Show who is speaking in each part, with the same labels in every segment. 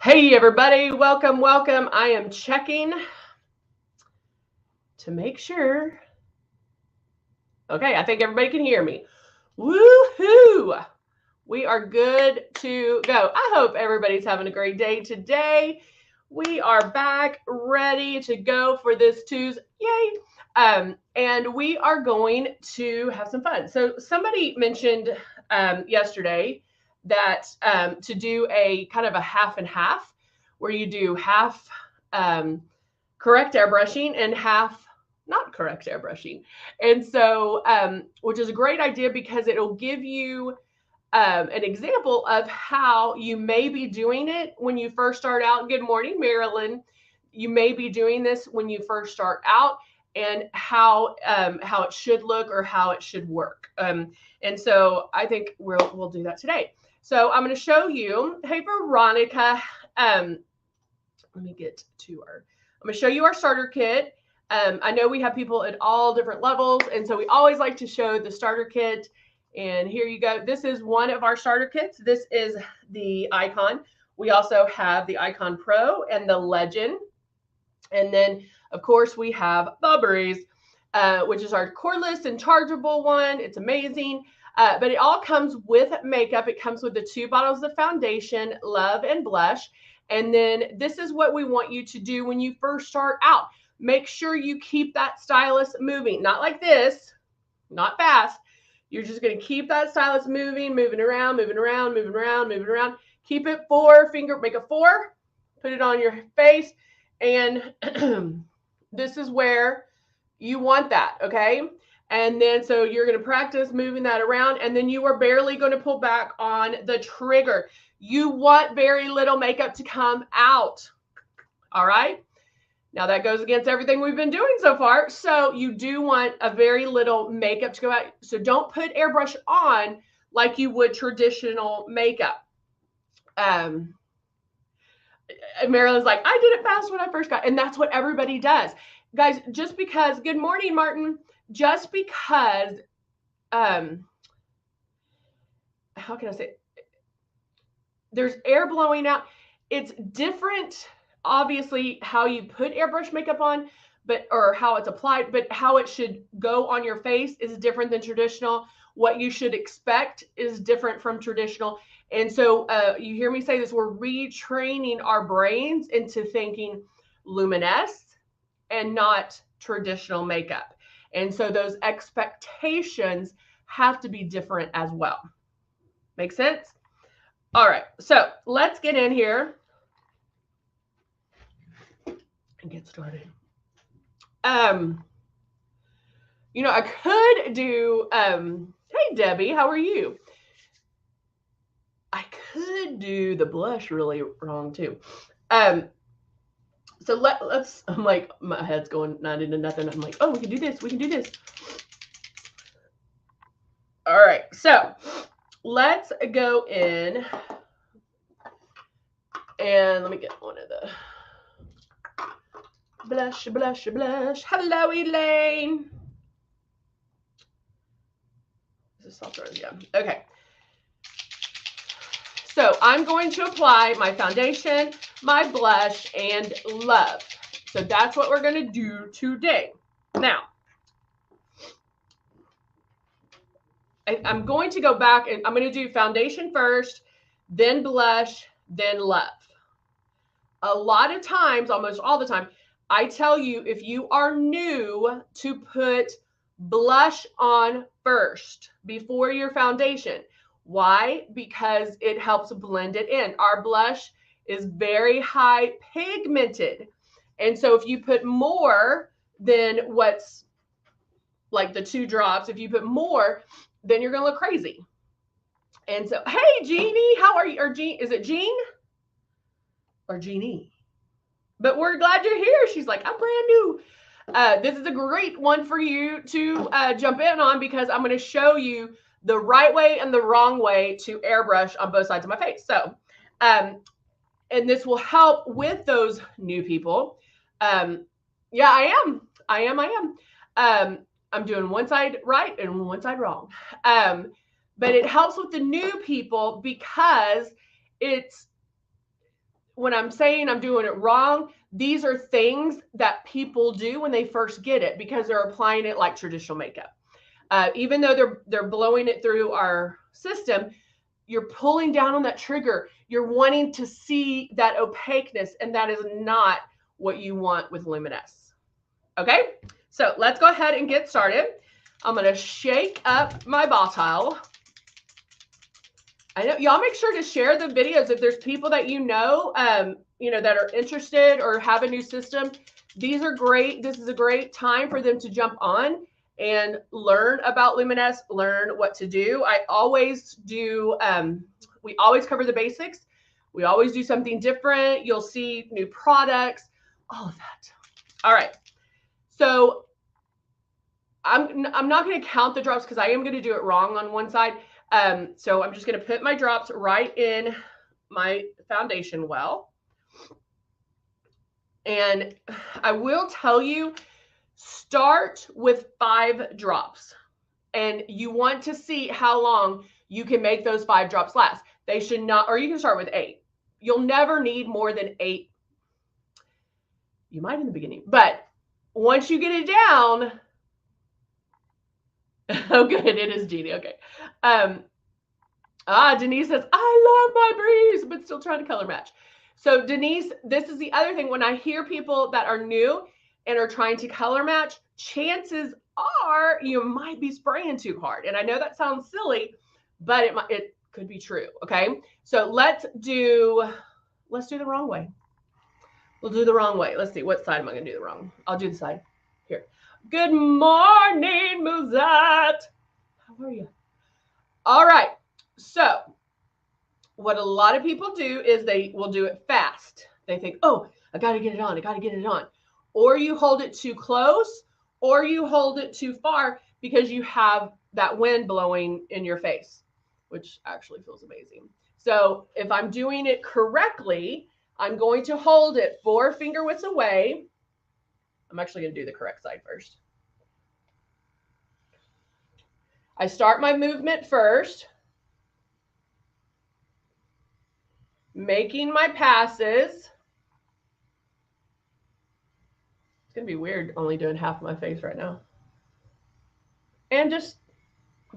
Speaker 1: Hey everybody, welcome, welcome. I am checking to make sure. Okay, I think everybody can hear me. Woohoo! We are good to go. I hope everybody's having a great day today. We are back ready to go for this Tuesday. Yay! And we are going to have some fun. So somebody mentioned yesterday that to do a kind of a half and half, where you do half correct airbrushing and half not correct airbrushing. And so, which is a great idea because it'll give you an example of how you may be doing it when you first start out. Good morning, Marilyn. You may be doing this when you first start out, and how it should look or how it should work. And so I think we'll do that today. So I'm going to show you. Hey, Veronica. Let me get to our. I'm going to show you our starter kit. I know we have people at all different levels, and so we always like to show the starter kit. And here you go. This is one of our starter kits. This is the Icon. We also have the Icon Pro and the Legend. And then, of course, we have the Breeze, which is our cordless and chargeable one. It's amazing. But it all comes with makeup. It comes with the 2 bottles of foundation, Love and Blush. And then this is what we want you to do when you first start out. Make sure you keep that stylus moving. Not like this, not fast. You're just going to keep that stylus moving around, moving around, moving around, moving around. Keep it 4 finger, make a 4, put it on your face. And this is where you want that, okay? And then so you're going to practice moving that around, and then you are barely going to pull back on the trigger. You want very little makeup to come out, all right? Now that goes against everything we've been doing so far. So you do want a very little makeup to go out. So don't put airbrush on like you would traditional makeup. Marilyn's like, I did it fast when I first got, and that's what everybody does. Guys, just because, good morning, Martin, just because, how can I say, there's air blowing out. It's different, obviously, how you put airbrush makeup on, or how it's applied, but how it should go on your face is different than traditional. What you should expect is different from traditional. And so you hear me say this, we're retraining our brains into thinking LUMINESS and not traditional makeup. And so those expectations have to be different as well. Make sense? All right, so let's get in here and get started. You know, I could do, hey, Debbie, how are you? I could do the blush really wrong too. So let's, I'm like, my head's going not into nothing. I'm like, oh, we can do this. We can do this. All right. So let's go in and let me get one of the blush, blush, blush. Hello, Elaine. Is this soft? Yeah. Okay. So I'm going to apply my foundation, my blush, and Love. So that's what we're going to do today. Now, I'm going to go back and I'm going to do foundation first, then blush, then Love. A lot of times, almost all the time, I tell you, if you are new, to put blush on first before your foundation. Why? Because it helps blend it in. Our blush is very high pigmented. And so if you put more than what's like the 2 drops, if you put more, then you're going to look crazy. And so, hey, Jeannie, how are you? Or Jean, is it Jean or Jeannie? But we're glad you're here. She's like, I'm brand new. This is a great one for you to jump in on, because I'm going to show you the right way and the wrong way to airbrush on both sides of my face. So, and this will help with those new people. Yeah, I am. I'm doing one side right and one side wrong. But it helps with the new people because it's when I'm saying I'm doing it wrong, these are things that people do when they first get it because they're applying it like traditional makeup. Even though they're blowing it through our system, you're pulling down on that trigger. You're wanting to see that opaqueness, and that is not what you want with Luminess. Okay, so let's go ahead and get started. I'm going to shake up my ball towel. I know y'all make sure to share the videos if there's people that you know that are interested or have a new system. These are great. This is a great time for them to jump on and learn about Luminess, learn what to do. I always do, we always cover the basics. We always do something different. You'll see new products, all of that. All right. So I'm not going to count the drops because I am going to do it wrong on one side. So I'm just going to put my drops right in my foundation well. And I will tell you, start with 5 drops. And you want to see how long you can make those 5 drops last. They should not, or you can start with 8. You'll never need more than 8. You might in the beginning, but once you get it down, oh good, it is Jeannie, okay. Denise says, I love my breeze, but still trying to color match. So Denise, this is the other thing. When I hear people that are new and are trying to color match, chances are you might be spraying too hard. And I know that sounds silly, but it could be true. Okay. So let's do the wrong way. We'll do the wrong way. Let's see. What side am I going to do the wrong? I'll do the side here. Good morning, Muzat. How are you? All right. So what a lot of people do is they will do it fast. They think, oh, I got to get it on. I got to get it on. Or you hold it too close or you hold it too far because you have that wind blowing in your face, which actually feels amazing. So if I'm doing it correctly, I'm going to hold it 4 finger widths away. I'm actually going to do the correct side first. I start my movement first, making my passes. It's going to be weird only doing half of my face right now. And just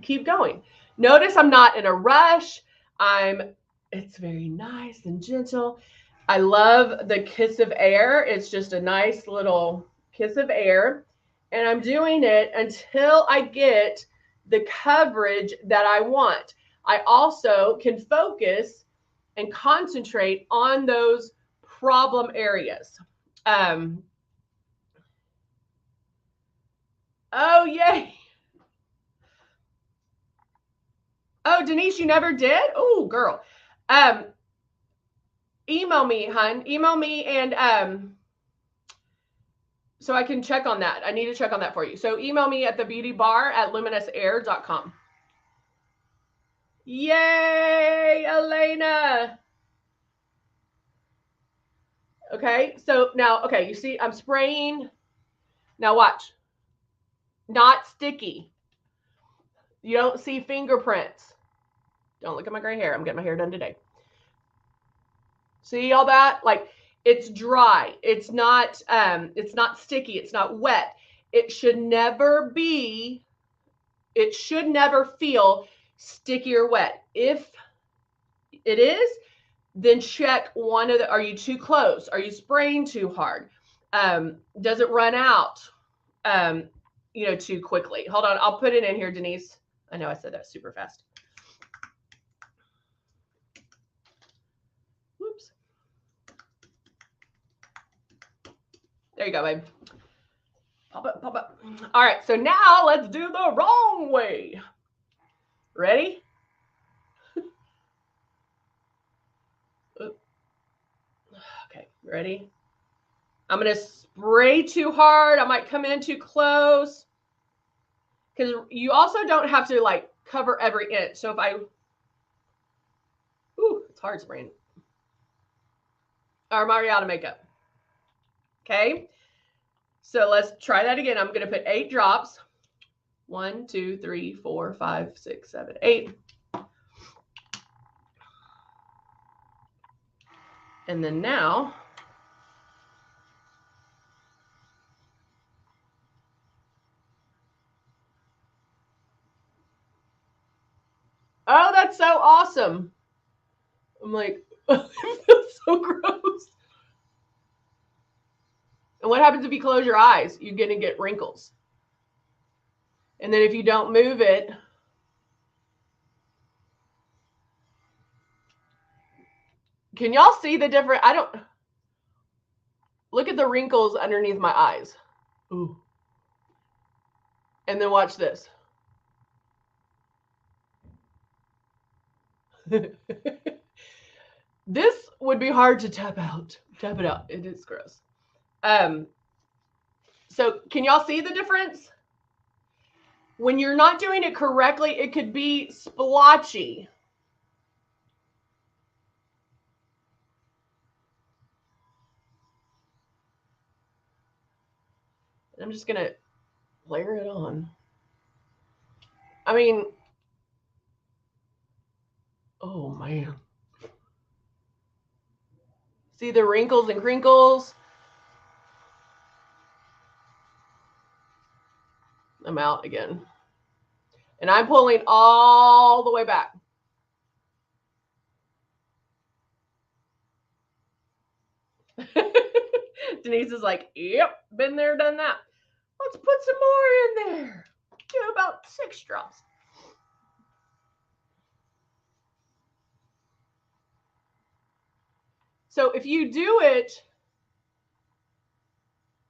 Speaker 1: keep going. Notice I'm not in a rush. It's very nice and gentle. I love the kiss of air. It's just a nice little kiss of air. And I'm doing it until I get the coverage that I want. I also can focus and concentrate on those problem areas. Oh, yay. Oh, Denise, you never did? Oh, girl. Email me, hun. Email me and so I can check on that. I need to check on that for you. So email me at thebeautybar@luminessair.com. Yay, Elena. Okay, so now, okay, you see I'm spraying. Now watch. Not sticky. You don't see fingerprints. Don't look at my gray hair. I'm getting my hair done today. See all that? Like, it's dry. It's not sticky. It's not wet. It should never feel sticky or wet. If it is, then check one of the, are you too close? Are you spraying too hard? Does it run out, too quickly? Hold on. I'll put it in here, Denise. I know I said that super fast. Whoops. There you go, babe. Pop up, pop up. All right, so now let's do the wrong way. Ready? Okay, ready? I'm going to spray too hard. I might come in too close. Because you also don't have to like cover every inch. So if it's hard spraying. Or Mariana makeup. Okay. So let's try that again. I'm going to put 8 drops. 1, 2, 3, 4, 5, 6, 7, 8. And then now, oh, that's so awesome. I'm like, it feels so gross. And what happens if you close your eyes? You're going to get wrinkles. And then if you don't move it, can y'all see the difference? I don't, look at the wrinkles underneath my eyes. Ooh. And then watch this. This would be hard to tap out. Tap it out. It is gross. So can y'all see the difference? When you're not doing it correctly, it could be splotchy. I'm just going to layer it on. I mean, oh man. See the wrinkles and crinkles? I'm out again. And I'm pulling all the way back. Denise is like, yep, been there, done that. Let's put some more in there. Do about 6 drops. So if you do it,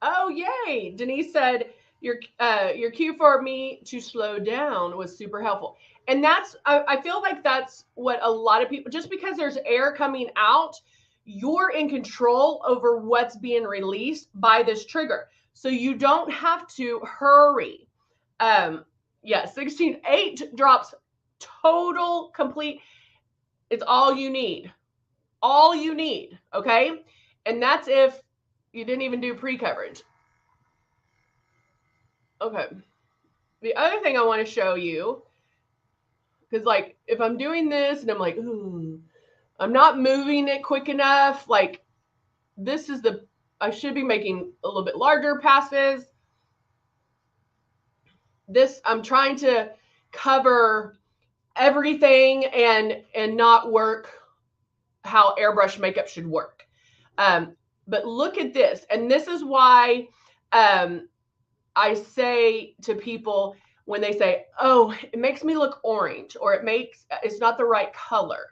Speaker 1: oh yay! Denise said your cue for me to slow down was super helpful, and that's I feel like that's what a lot of people. Just because there's air coming out, you're in control over what's being released by this trigger, so you don't have to hurry. Yeah, 8 drops total complete. It's all you need. All you need, okay? And that's if you didn't even do pre-coverage. Okay. The other thing I want to show you, because like if I'm doing this and I'm like, I'm not moving it quick enough, like this is I should be making a little bit larger passes. This, I'm trying to cover everything and not work how airbrush makeup should work. But look at this. And this is why I say to people when they say, oh, it makes me look orange, or it's not the right color.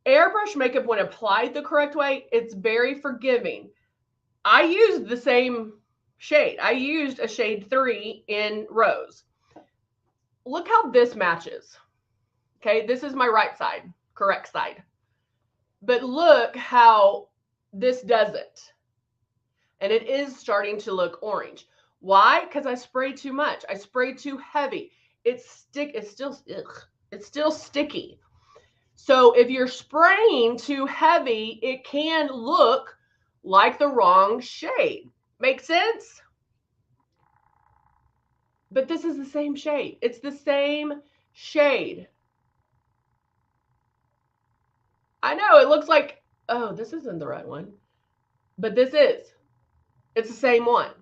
Speaker 1: Airbrush makeup, when applied the correct way, it's very forgiving. I used the same shade. I used a shade 3 in Rose. Look how this matches. Okay, this is my right side, correct side. But look how this doesn't. And it is starting to look orange. Why? Because I sprayed too much. I sprayed too heavy. It's still sticky. So if you're spraying too heavy, it can look like the wrong shade. Make sense? But this is the same shade. It's the same shade. I know it looks like, oh, this isn't the right one, but this is. It's the same one.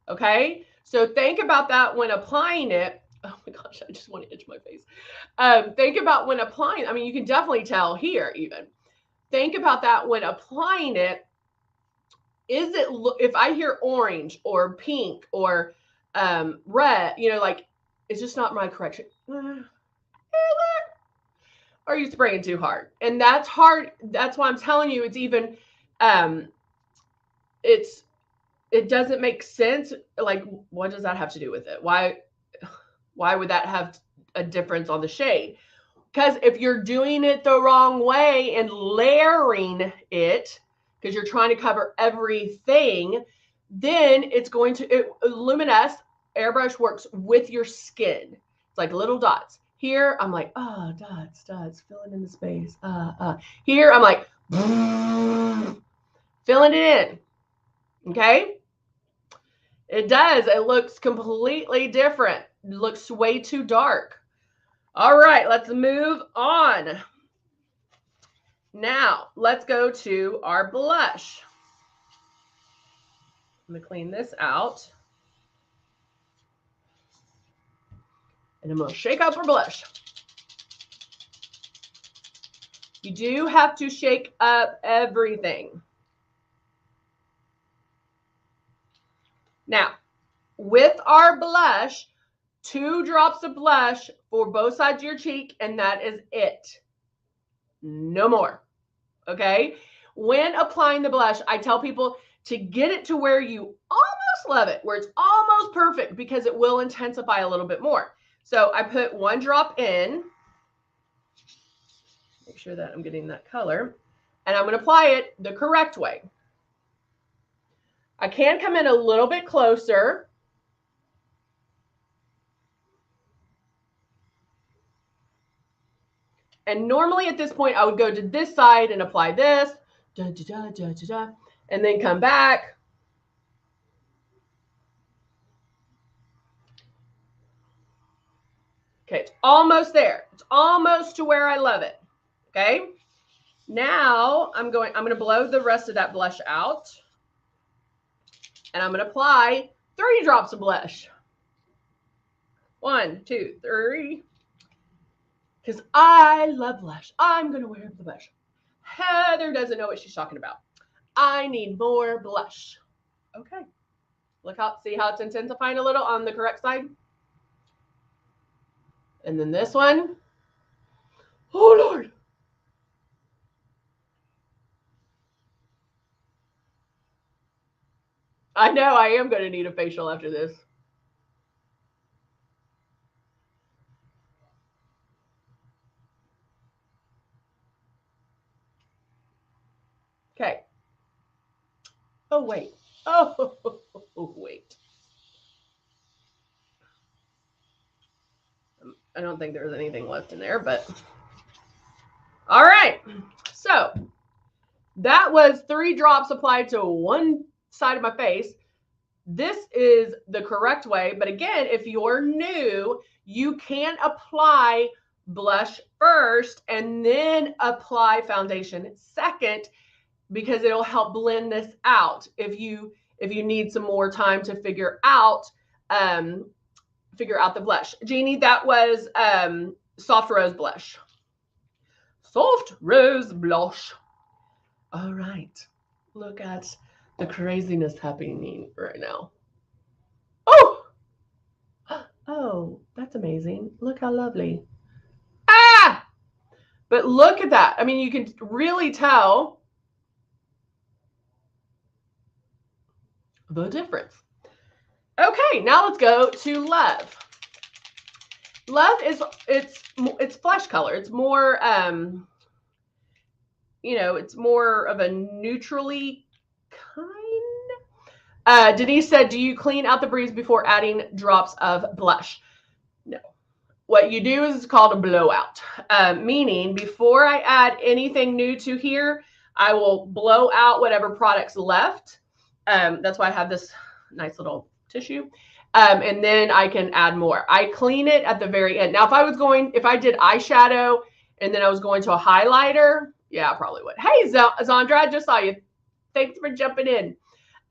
Speaker 1: Okay, so think about that when applying it. Oh my gosh, I just want to itch my face. Think about when applying. I mean, you can definitely tell here even. Think about that when applying it. Is it, if I hear orange or pink or red, you know, like it's just not my correction. Are you spraying too hard? And that's hard. That's why I'm telling you, it's even, it doesn't make sense. Like, what does that have to do with it? Why would that have a difference on the shade? Because if you're doing it the wrong way and layering it, because you're trying to cover everything, then it's going to, Luminess Airbrush works with your skin. It's like little dots. Here, I'm like, oh, dots, filling in the space. Here, I'm like, filling it in. Okay? It does. It looks completely different. It looks way too dark. All right, let's move on. Now, let's go to our blush. I'm going to clean this out. And I'm going to shake up our blush. You do have to shake up everything. Now, with our blush, 2 drops of blush for both sides of your cheek, and that is it. No more. Okay? When applying the blush, I tell people to get it to where you almost love it, where it's almost perfect, because it will intensify a little bit more. So I put 1 drop in. Make sure that I'm getting that color. And I'm going to apply it the correct way. I can come in a little bit closer. And normally at this point, I would go to this side and apply this. Da, da, da, da, da, da, and then come back. Okay, it's almost there. It's almost to where I love it. Okay. Now I'm going to blow the rest of that blush out. And I'm going to apply 3 drops of blush. 1, 2, 3. Because I love blush. I'm going to wear the blush. Heather doesn't know what she's talking about. I need more blush. Okay. Look how, see how it's intensifying a little on the correct side? And then this one. Oh, Lord. I know I am going to need a facial after this. Okay. Oh, wait. Oh, wait. I don't think there's anything left in there, but all right. So that was 3 drops applied to one side of my face. This is the correct way. But again, if you're new, you can apply blush first and then apply foundation second, because it'll help blend this out if you need some more time to figure out the blush. Jeannie, that was Soft Rose Blush. Soft Rose Blush. All right. Look at the craziness happening right now. Oh! Oh, that's amazing. Look how lovely. Ah! But look at that. I mean, you can really tell the difference. Okay, now let's go to Love. Love is it's flesh color. It's more it's more of a neutrally kind. Denise said, do you clean out the breeze before adding drops of blush? No. What you do is called a blowout, meaning before I add anything new to here, I will blow out whatever product's left. That's why I have this nice little tissue. And then I can add more. I clean it at the very end. Now, if I did eyeshadow and then I was going to a highlighter, yeah, I probably would. Hey, Zandra, I just saw you. Thanks for jumping in.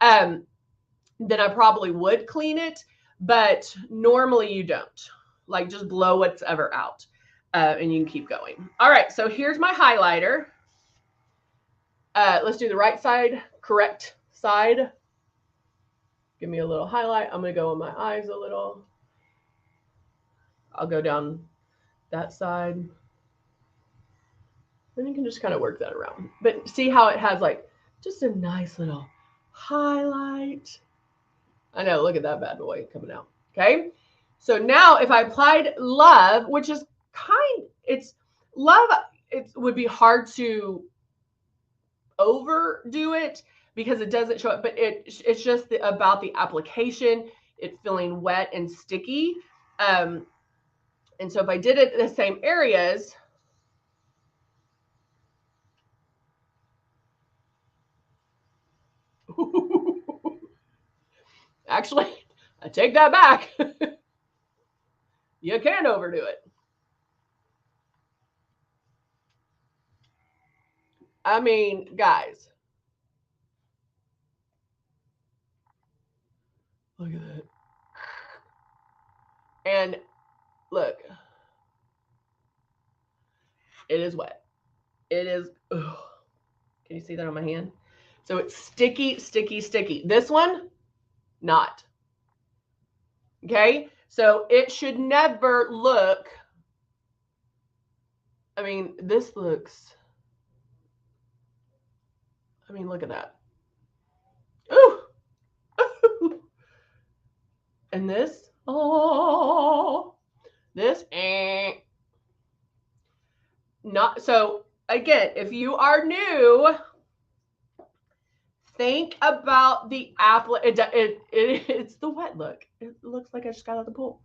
Speaker 1: Then I probably would clean it, but normally you don't. Like, just blow whatever out, and you can keep going. All right, so here's my highlighter. Let's do the right side, correct side. Give me a little highlight. I'm going to go on my eyes a little. I'll go down that side. Then you can just kind of work that around. But see how it has like just a nice little highlight. I know, look at that bad boy coming out. Okay. So now if I applied Love, which is Love, it would be hard to overdo it because it doesn't show up, but it's just about the application, it feeling wet and sticky. And so if I did it in the same areas, actually, I take that back. You can overdo it. I mean, guys. Look at that. And look. It is wet. It is. Ugh. Can you see that on my hand? So it's sticky, sticky, sticky. This one, not. Okay? So it should never look. I mean, this looks. I mean, look at that. Ooh. And this. Oh. This. Not. So, again, if you are new, think about the apple. It's the wet look. It looks like I just got out of the pool.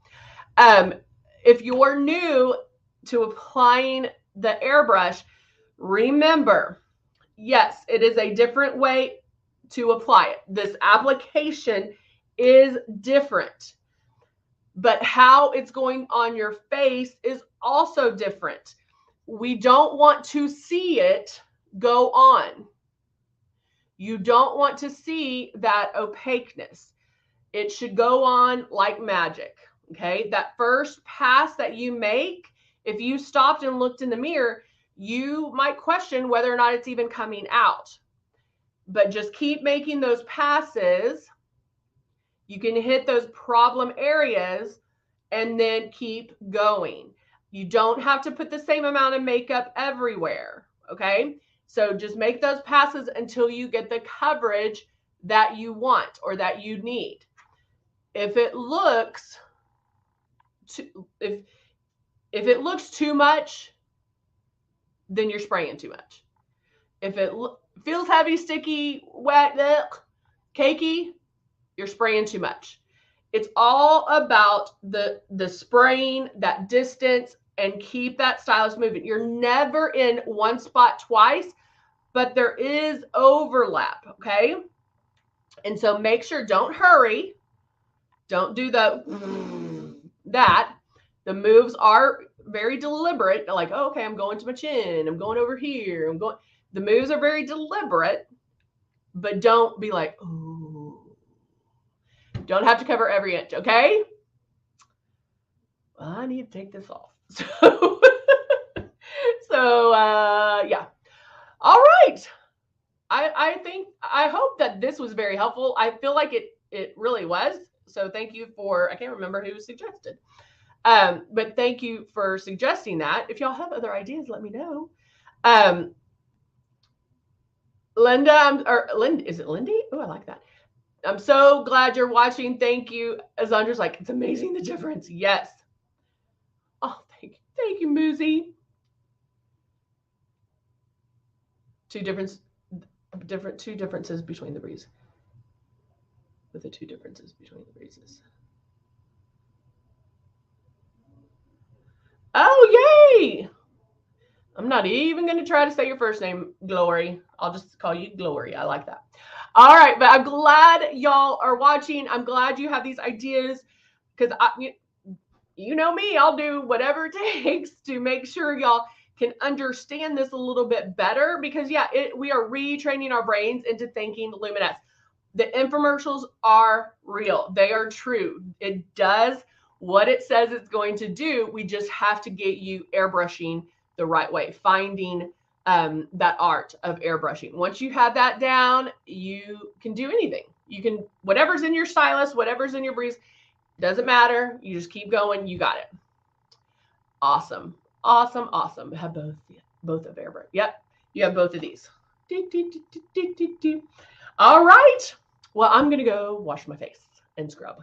Speaker 1: If you're new to applying the airbrush, remember, yes, it is a different way to apply it. This application is different, but how it's going on your face is also different. We don't want to see it go on. You don't want to see that opaqueness. It should go on like magic. Okay, that first pass that you make, if you stopped and looked in the mirror, you might question whether or not it's even coming out. But just keep making those passes. You can hit those problem areas and then keep going. You don't have to put the same amount of makeup everywhere. Okay, so just make those passes until you get the coverage that you want or that you need. If it looks if it looks too much, then you're spraying too much. If it feels heavy, sticky, wet, cakey, you're spraying too much. It's all about the spraying, that distance, and keep that stylus moving. You're never in one spot twice, but there is overlap, okay? And so make sure, don't hurry. Don't do that. The moves are very deliberate. Like, oh, okay, I'm going to my chin. I'm going over here. The moves are very deliberate, but don't be like, oh. Don't have to cover every inch, okay? Well, I need to take this off. Yeah. All right. I hope that this was very helpful. I feel like it really was. So thank you for, I can't remember who suggested. But thank you for suggesting that. If y'all have other ideas, let me know. Linda, is it Lindy? Oh, I like that. I'm so glad you're watching. Thank you. Azandra's like, it's amazing the difference. Yes. Oh, thank you, Moozy. Two differences between the breeze. With the two differences between the breezes. Oh, yay! I'm not even going to try to say your first name, Glory. I'll just call you Glory. I like that. All right, but I'm glad y'all are watching. I'm glad you have these ideas because you know me, I'll do whatever it takes to make sure y'all can understand this a little bit better because, yeah, we are retraining our brains into thinking luminous. The infomercials are real. They are true. It does what it says it's going to do. We just have to get you airbrushing the right way, finding that art of airbrushing. Once you have that down, you can do anything. You can, whatever's in your stylus, whatever's in your breeze, doesn't matter. You just keep going. You got it. Awesome. Awesome. Awesome. Have both of airbrush. Yep. You have both of these. All right. Well, I'm going to go wash my face and scrub.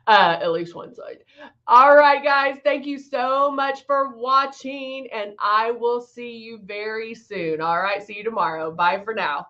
Speaker 1: At least one side. All right, guys. Thank you so much for watching, and I will see you very soon. All right. See you tomorrow. Bye for now.